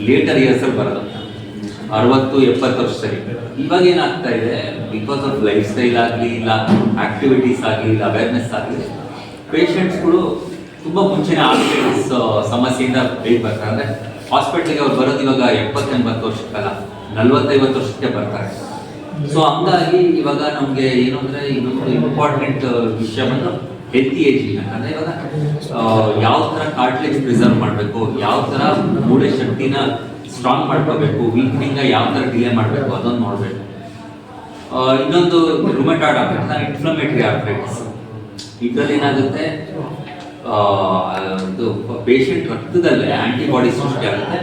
Litre ಇಯರ್ಸಲ್ಲಿ ಬರೋದು 60-70 ವರ್ಷದಲ್ಲಿ. ಇವಾಗ ಏನಾಗ್ತಾ ಇದೆ, ಬಿಕಾಸ್ ಆಫ್ ಲೈಫ್ ಸ್ಟೈಲ್ ಆಗಲಿ ಇಲ್ಲ ಆಕ್ಟಿವಿಟೀಸ್ ಆಗಲಿ ಇಲ್ಲ ಅವೇರ್ನೆಸ್ ಆಗಲಿ, ಪೇಷಂಟ್ಸ್ಗಳು ತುಂಬ ಮುಂಚೆನೇ ಆರ್ಥರೈಟಿಸ್ ಸಮಸ್ಯೆಯಿಂದ ಬೇಗ ಬರ್ತಾರೆ. ಅಂದರೆ ಹಾಸ್ಪಿಟ್ಲಿಗೆ ಅವ್ರು ಬರೋದು ಇವಾಗ 70-80 ವರ್ಷಕ್ಕಲ್ಲ, 40-50 ವರ್ಷಕ್ಕೆ ಬರ್ತಾರೆ. ಸೊ ಹಂಗಾಗಿ ಇವಾಗ ನಮಗೆ ಏನು ಅಂದರೆ ಇನ್ನೊಂದು ಇಂಪಾರ್ಟೆಂಟ್ ವಿಷಯ ಬಂದು ಹೆಲ್ತಿ ಏಜಿಂಗ್. ಯಾಕಂದರೆ ಇವಾಗ ಯಾವ ಥರ ಕಾರ್ಟ್ಲೇಜ್ ಪ್ರಿಸರ್ವ್ ಮಾಡಬೇಕು, ಯಾವ ಥರ ಮೂಳೆ ಶಕ್ತಿನ ಸ್ಟ್ರಾಂಗ್ ಮಾಡ್ಕೋಬೇಕು, ವೀಕ್ನಿಂಗ್ ಯಾವ ಥರ ಡಿಲೇ ಮಾಡಬೇಕು ಅದನ್ನು ನೋಡಬೇಕು. ಇನ್ನೊಂದು ರುಮಟಾಯ್ಡ್ ಆರ್ಥರೈಟಿಸ್, ಇನ್ಫ್ಲಮೇಟರಿ ಆರ್ಥರೈಟಿಸ್. ಇದರಲ್ಲಿ ಏನಾಗುತ್ತೆ, ಇದು ಪೇಷಂಟ್ ರಕ್ತದಲ್ಲೇ ಆಂಟಿಬಾಡೀಸ್ ಸೃಷ್ಟಿ ಆಗುತ್ತೆ.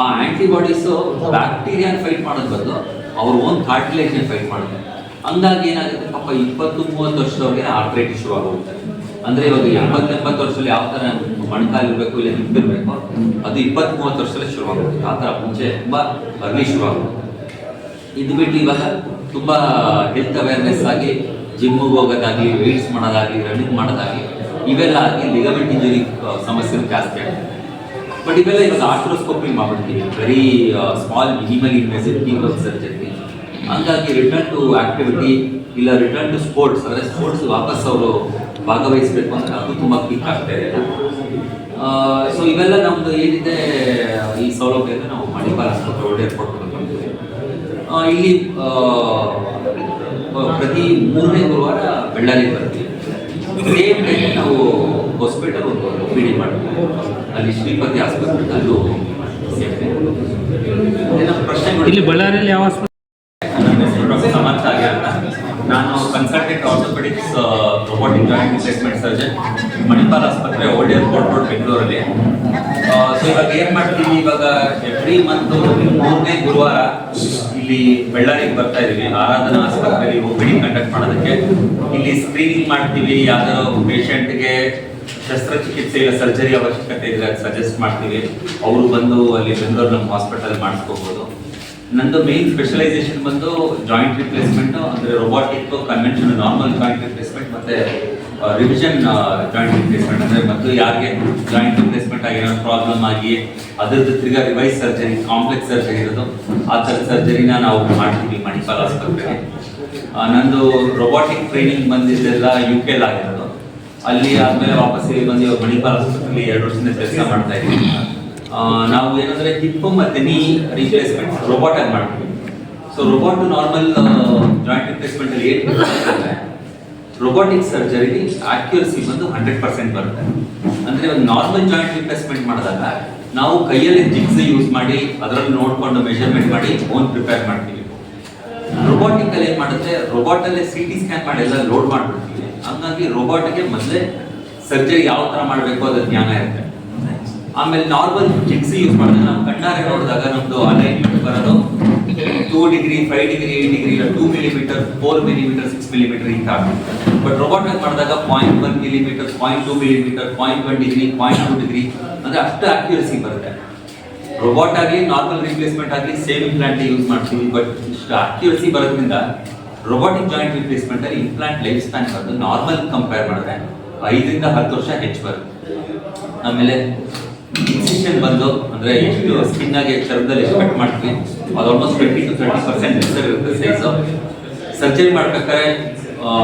ಆ ಆಂಟಿಬಾಡೀಸು ಬ್ಯಾಕ್ಟೀರಿಯಾನ ಫೈಟ್ ಮಾಡೋದು ಬದಲು ಅವ್ರ ಓನ್ ಕಾರ್ಟಿಲೇಜ್ನ ಫೈಟ್ ಮಾಡೋದು. ಹಂಗಾಗಿ ಏನಾಗುತ್ತೆ, ಪಾಪ 20-30 ವರ್ಷದವ್ರಿಗೆ ಆರ್ಥರೈಟಿಸ್ ಶುರು ಆಗೋಗುತ್ತೆ. ಅಂದರೆ ಇವಾಗ 80-80 ವರ್ಷದಲ್ಲಿ ಯಾವ ಥರ ಮೊಣಕಾಲು ಇರಬೇಕು ಇಲ್ಲ ಹಿಪ್ಪಿರಬೇಕು, ಅದು 20-30 ವರ್ಷದಲ್ಲಿ ಶುರುವಾಗುತ್ತೆ. ಆ ಥರ ಮುಂಚೆ ತುಂಬ ಅರ್ಲಿ ಶುರುವಾಗುತ್ತೆ. ಇದು ಬಿಟ್ಟು ಇವಾಗ ತುಂಬ ಹೆಲ್ತ್ ಅವೇರ್ನೆಸ್ ಆಗಿ ಜಿಮ್ಮಿಗೆ ಹೋಗೋದಾಗಲಿ, ವೇಟ್ಸ್ ಮಾಡೋದಾಗಲಿ, ರನ್ನಿಂಗ್ ಮಾಡೋದಾಗಲಿ, ಇವೆಲ್ಲ ಆಗಿ ಲಿಗಮೆಂಟ್ ಇಂಜುರಿ ಸಮಸ್ಯೆಗಳು ಜಾಸ್ತಿ ಆಗುತ್ತೆ. ಬಟ್ ಇವೆಲ್ಲ ಇವಾಗ ಆರ್ಥ್ರೋಸ್ಕೋಪಿ ಮಾಡ್ಬಿಡ್ತೀವಿ, very small minimal invasive keyboard surgery. ಹಂಗಾಗಿ ರಿಟರ್ನ್ ಟು ಆಕ್ಟಿವಿಟಿ ಇಲ್ಲ ರಿಟರ್ನ್ ಟು ಸ್ಪೋರ್ಟ್ಸ್, ಅಂದರೆ ಸ್ಪೋರ್ಟ್ಸ್ ವಾಪಸ್ ಅವರು ಭಾಗವಹಿಸಬೇಕು ಅಂದರೆ ಅದು ತುಂಬ ಕ್ವಿಕ್ ಆಗ್ತಾ ಇದೆ. ಸೊ ಇವೆಲ್ಲ ನಮ್ಮದು ಏನಿದೆ ಈ ಸೌಲಭ್ಯನ ನಾವು ಮಣಿಪಾಲ್ ಆಸ್ಪತ್ರೆ ಒಳ್ಳೆ ಏರ್ಪೋರ್ಟ್ ಬಂದಿದ್ದೀವಿ. ಇಲ್ಲಿ ಪ್ರತಿ 3ನೇ ಗುರುವಾರ ಬೆಳ್ಳಾರಿಗೆ ಬರ್ತೀವಿ. ಸೇಮ್ ಡೇ ನಾವು ಹಾಸ್ಪಿಟಲ್ ಒಂದು ಪಿ ಡಿ ಮಾಡ್ತೀವಿ, ಅಲ್ಲಿ ಶ್ರೀಪತಿ ಆಸ್ಪತ್ರೆ ಅಲ್ಲೂ ಸೇಮ್ ಡೇ. ಪ್ರಶ್ನೆಗಳು ಇಲ್ಲಿ ಬಳ್ಳಾರಿಯಲ್ಲಿ ಯಾವ ಆಸ್ಪತ್ರೆ? ಡಾಕ್ಟರ್ ಸಮರ್ಥ ಆಗಿ ಅಂತ, ನಾನು consultant orthopaedics robotic joint replacement surgeon, Manipal ಆಸ್ಪತ್ರೆ ಓಲ್ಡ್ ಏರ್ಪೋರ್ಟ್ ರೋಡ್ ಬೆಂಗಳೂರಲ್ಲಿ. ಸೊ ಇವಾಗ ಏನು ಮಾಡ್ತೀವಿ, ಇವಾಗ ಎವ್ರಿ ಮಂತ್ 3ನೇ ಗುರುವಾರ ಇಲ್ಲಿ ಬೆಳ್ಳಾರಿಗೆ ಬರ್ತಾ ಇದೀವಿ. ಆರಾಧನಾ ಆಸ್ಪತ್ರೆಯಲ್ಲಿ ಓಪಿಡಿ ಕಂಡಕ್ಟ್ ಮಾಡೋದಕ್ಕೆ ಇಲ್ಲಿ ಸ್ಕ್ರೀನಿಂಗ್ ಮಾಡ್ತೀವಿ. ಯಾವ್ದಾದ್ರು ಪೇಷಂಟ್ಗೆ ಶಸ್ತ್ರಚಿಕಿತ್ಸೆ ಇಲ್ಲ ಸರ್ಜರಿ ಅವಶ್ಯಕತೆ ಇದ್ರೆ ಸಜೆಸ್ಟ್ ಮಾಡ್ತೀವಿ. ಅವರು ಬಂದು ಅಲ್ಲಿ ಬೆಂಗಳೂರು ನಮ್ಮ ಹಾಸ್ಪಿಟಲ್ ಮಾಡಿಸ್ಕೋಬಹುದು. ನಂದು ಮೇನ್ ಸ್ಪೆಷಲೈಸೇಷನ್ ಬಂದು ಜಾಯಿಂಟ್ ರಿಪ್ಲೇಸ್ಮೆಂಟ್, ಅಂದರೆ robotic, conventional normal joint replacement ಮತ್ತೆ ರಿವಿಷನ್ ಜಾಯಿಂಟ್ ರಿಪ್ಲೇಸ್ಮೆಂಟ್. ಅಂದರೆ ಮತ್ತು ಯಾರಿಗೆ ಜಾಯಿಂಟ್ ರಿಪ್ಲೇಸ್ಮೆಂಟ್ ಆಗಿರೋ ಪ್ರಾಬ್ಲಮ್ ಆಗಿ ಅದ್ರದ್ದು ತಿರ್ಗಾ ರಿವೈಸ್ ಸರ್ಜರಿ, ಕಾಂಪ್ಲೆಕ್ಸ್ ಸರ್ಜರಿ ಇರೋದು, ಆ ಥರ ಸರ್ಜರಿನ ನಾವು ಮಾಡ್ತೀವಿ ಮಣಿಪಾಲ್ ಆಸ್ಪತ್ರೆಗೆ. ನಂದು ರೊಬೋಟಿಕ್ ಟ್ರೈನಿಂಗ್ ಬಂದಿದ್ದೆಲ್ಲ UK ಆಗಿರೋದು. ಅಲ್ಲಿ ಆದಮೇಲೆ ವಾಪಸ್ ಇಲ್ಲಿ ಬಂದು ಇವಾಗ ಮಣಿಪಾಲ್ ಆಸ್ಪತ್ರೆಯಲ್ಲಿ 2 ವರ್ಷದಿಂದ ಕೆಲಸ ಮಾಡ್ತಾ ಇದ್ದೀವಿ. ನಾವು ಏನಂದರೆ ಹಿಪ್ ಮತ್ತು ನೀ ರಿಪ್ಲೇಸ್ಮೆಂಟ್ ರೋಬೋಟಾಗಿ ಮಾಡ್ತೀವಿ. ಸೊ ರೋಬೋಟ್ ನಾರ್ಮಲ್ ಜಾಯಿಂಟ್ ರಿಪ್ಲೇಸ್ಮೆಂಟಲ್ಲಿ ಏನು ಅಂದರೆ, ರೋಬೋಟಿಕ್ ಸರ್ಜರಿ ಆಕ್ಯುರಸಿ ಬಂದು 100% ಬರುತ್ತೆ. ಅಂದರೆ ಒಂದು ನಾರ್ಮಲ್ ಜಾಯಿಂಟ್ ರಿಪ್ಲೇಸ್ಮೆಂಟ್ ಮಾಡಿದಾಗ ನಾವು ಕೈಯಲ್ಲಿ ಜಿಗ್ಸ್ ಯೂಸ್ ಮಾಡಿ ಅದರಲ್ಲಿ ನೋಡಿಕೊಂಡು ಮೆಷರ್ಮೆಂಟ್ ಮಾಡಿ ಓನ್ ಪ್ರಿಪೇರ್ ಮಾಡ್ತೀವಿ. ರೋಬೋಟಿಕಲ್ಲಿ ಏನು ಮಾಡುತ್ತೆ, ರೋಬೋಟಲ್ಲೇ CT ಸ್ಕ್ಯಾನ್ ಮಾಡಿ ಎಲ್ಲ ಲೋಡ್ ಮಾಡಿಬಿಡ್ತೀವಿ. ಹಂಗಾಗಿ ರೋಬೋಟ್ಗೆ ಮೊದಲೇ ಸರ್ಜರಿ ಯಾವ ಥರ ಮಾಡಬೇಕು ಅದ್ರ ಜ್ಞಾನ ಇರುತ್ತೆ. ಆಮೇಲೆ ನಾರ್ಮಲ್ ಜಿಗ್ಸ್ ಯೂಸ್ ಮಾಡಿದ್ರೆ ನಾವು ಕಣ್ಣಾರೆ ನೋಡಿದಾಗ ನಮ್ಮದು ಅಲೈನ್ಮೆಂಟ್ ಬರೋದು 2 degree, 5 degree, 8 degree, 2 millimetre, 4 millimetre, 6 millimetre ಇಂತ ಆಗುತ್ತೆ. ಬಟ್ ರೋಬೋಟ್ ಮಾಡಿದಾಗ 0.1 ಮಿಲಿಮೀಟರ್, 0.2 ಮಿಲಿಮೀಟರ್, 0.1 ಡಿಗ್ರಿ, 0.2 ಡಿಗ್ರಿ, ಅಂದರೆ ಅಷ್ಟು ಆಕ್ಯುರಸಿ ಬರುತ್ತೆ. ರೋಬೋಟ್ ಆಗಲಿ ನಾರ್ಮಲ್ ರಿಪ್ಲೇಸ್ಮೆಂಟ್ ಆಗಲಿ ಸೇಮ್ ಇಂಪ್ಲಾಂಟ್ ಯೂಸ್ ಮಾಡ್ತೀವಿ. ಬಟ್ ಇಷ್ಟು ಆಕ್ಯುರಸಿ ಬರೋದ್ರಿಂದ ರೋಬೋಟಿಕ್ ಜಾಯಿಂಟ್ ರಿಪ್ಲೇಸ್ಮೆಂಟ್ ಅಲ್ಲಿ ಇಂಪ್ಲಾಂಟ್ ಲೈಫ್ ಸ್ಪ್ಯಾನ್ ಬರೋದು ನಾರ್ಮಲ್ ಕಂಪೇರ್ ಮಾಡಿದ್ರೆ 5-10 ವರ್ಷ ಹೆಚ್ಚು ಬರುತ್ತೆ. ಆಮೇಲೆ ಇನ್ಸಿಷನ್ ಬಂದು ಅಂದರೆ ಎಷ್ಟು ಸ್ಕಿನ್ ಆಗಿ ಚರ್ಮದಲ್ಲಿ ಎಷ್ಟು ಕಟ್ ಮಾಡ್ತೀವಿ ಅದು ಆಲ್ಮೋಸ್ಟ್ 20-30% ಹೆಸರು ಇರುತ್ತೆ ಸೈಜು. ಸರ್ಜರಿ ಮಾಡ್ಬೇಕಾದ್ರೆ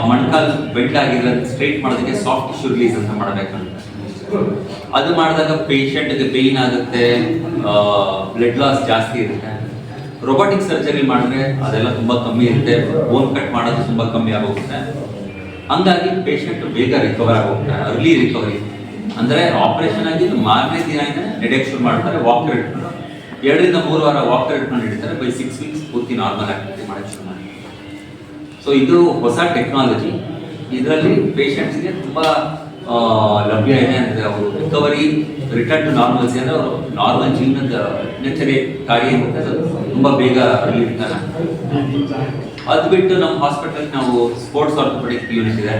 ಮೊಣಕಾಲು ಬೆಂಡ್ ಆಗಿದ್ರೆ ಸ್ಟ್ರೈಟ್ ಮಾಡೋದಕ್ಕೆ ಸಾಫ್ಟ್ ಟಿಶ್ಯೂ ರಿಲೀಸ್ ಅಂತ ಮಾಡಬೇಕಂತ. ಅದು ಮಾಡಿದಾಗ ಪೇಷಂಟ್ಗೆ ಪೇಯ್ನ್ ಆಗುತ್ತೆ, ಬ್ಲಡ್ ಲಾಸ್ ಜಾಸ್ತಿ ಇರುತ್ತೆ. ರೋಬೋಟಿಕ್ ಸರ್ಜರಿ ಮಾಡಿದ್ರೆ ಅದೆಲ್ಲ ತುಂಬ ಕಮ್ಮಿ ಇರುತ್ತೆ, ಬೋನ್ ಕಟ್ ಮಾಡೋದು ತುಂಬ ಕಮ್ಮಿ ಆಗೋಗುತ್ತೆ. ಹಂಗಾಗಿ ಪೇಷಂಟ್ ಬೇಗ ರಿಕವರ್ ಆಗೋಗುತ್ತೆ, ಅರ್ಲಿ ರಿಕವರಿ. ಅಂದರೆ ಆಪರೇಷನ್ ಆಗಿ 4ನೇ ದಿನ ನಡೆಯಕ್ಕೆ ಶುರು ಮಾಡ್ತಾರೆ. ವಾಕರ್ ಇಟ್ಕೊಂಡು 2-3 ವಾರ ವಾಕರ್ ಇಟ್ಕೊಂಡು ಹಿಡಿತಾರೆ. ಬೈ 6 ವೀಕ್ಸ್ ಪೂರ್ತಿ ನಾರ್ಮಲ್ ಆಕ್ಟಿವಿಟಿ ಮಾಡೋಕ್ಕೆ ಶುರು ಮಾಡಿ. ಸೊ ಇದು ಹೊಸ ಟೆಕ್ನಾಲಜಿ. ಇದರಲ್ಲಿ ಪೇಷಂಟ್ಸ್ಗೆ ತುಂಬ ಲಭ್ಯ ಇದೆ. ಅಂದರೆ ಅವರು ರಿಕವರಿ, ರಿಟರ್ನ್ ಟು ನಾರ್ಮಲ್ಸಿ, ಅಂದರೆ ಅವರು ನಾರ್ಮಲ್ ಜೀವನದ ದಿನಚರಿ ಕಾರ್ಯ ತುಂಬ ಬೇಗ ರಿಲೀವ್. ಅದು ಬಿಟ್ಟು ನಮ್ಮ ಹಾಸ್ಪಿಟಲ್ ನಾವು ಸ್ಪೋರ್ಟ್ಸ್ ಆರ್ಥೋಪೆಡಿಕ್ ಯೂನಿಟ್ ಇದೆ.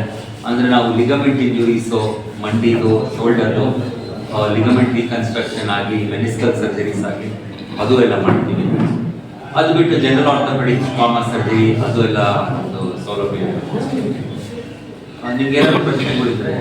ಅಂದರೆ ನಾವು ಲಿಗಮೆಂಟ್ ಇಂಜುರೀಸು, ಮಂಡಿದು, ಶೋಲ್ಡರು, ಲಿಗಮೆಂಟ್ ರೀಕನ್ಸ್ಟ್ರಕ್ಷನ್ ಆಗಿ, ಮೆನಿಸ್ಕಲ್ ಸರ್ಜರೀಸ್ ಆಗಿ ಅದು ಎಲ್ಲ ಮಾಡ್ತೀವಿ. ಅದು ಬಿಟ್ಟು ಜನರಲ್ ಆರ್ಥೋಪೆಡಿಕ್ಸ್, ಟ್ರಾಮಾ ಸರ್ಜರಿ ಅದು ಎಲ್ಲ ಒಂದು ಸೌಲಭ್ಯ. ನಿಮ್ಗೆ ಏನಾದರೂ ಪ್ರಶ್ನೆಗಳಿದ್ರೆ